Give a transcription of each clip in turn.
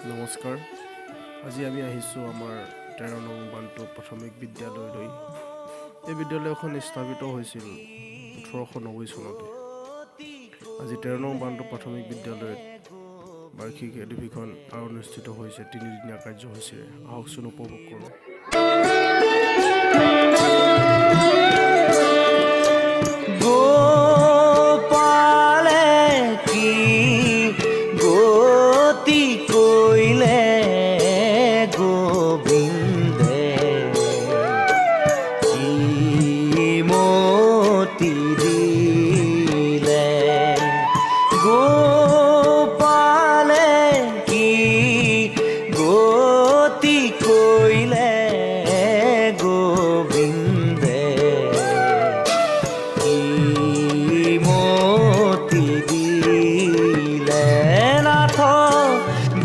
নমস্কাৰ। আজি আমি আহিছোঁ আমাৰ 13 নং বানটো প্ৰাথমিক বিদ্যালয়লৈ। এই বিদ্যালয়খন স্থাপিত হৈছিল 1890 চনতে। আজি 13 নং বানটো প্ৰাথমিক বিদ্যালয়ত বাৰ্ষিক অধিৱেশন অনুষ্ঠিত হৈছে 3 দিনীয়া কাৰ্যসূচীৰে। আহকচোন উপভোগ কৰোঁ।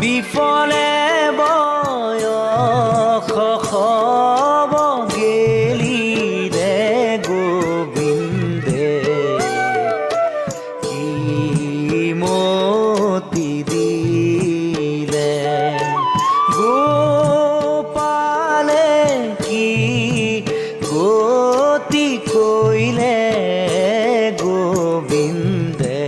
বিফলে বয়স খব গেলি রে গোবিন্দে কি মতি দিলে গোপালে কি গতি কইলে গোবিন্দে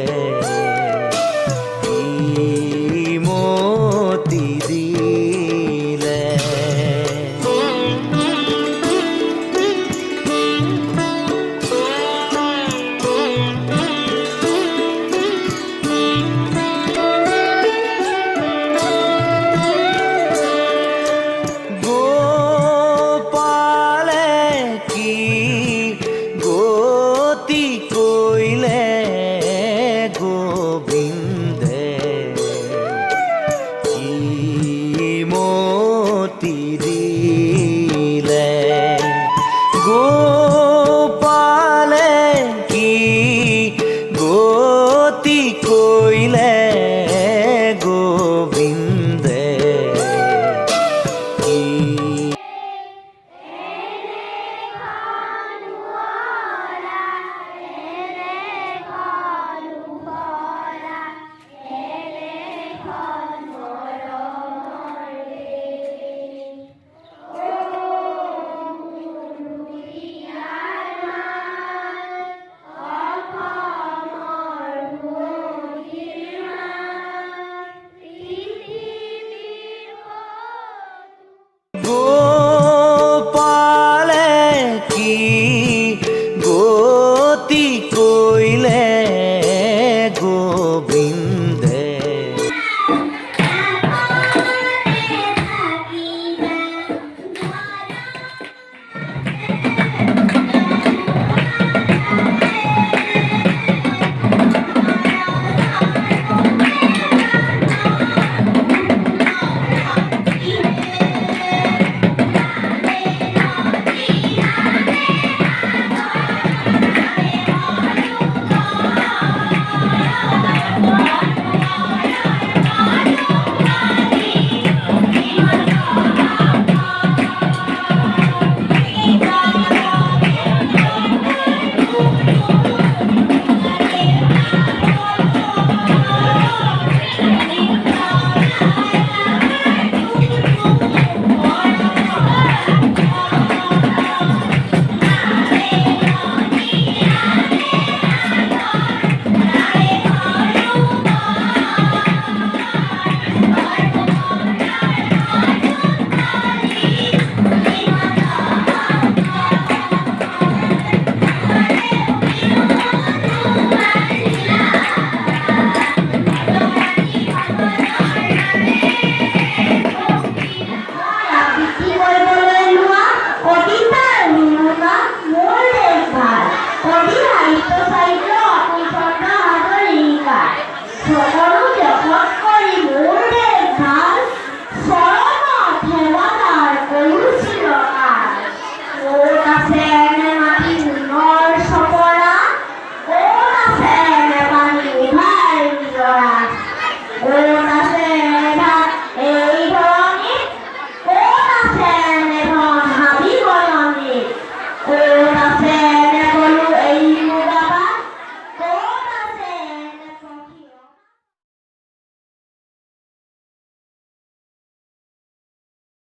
গোপালে কি গতি কইলে গোবিন্দ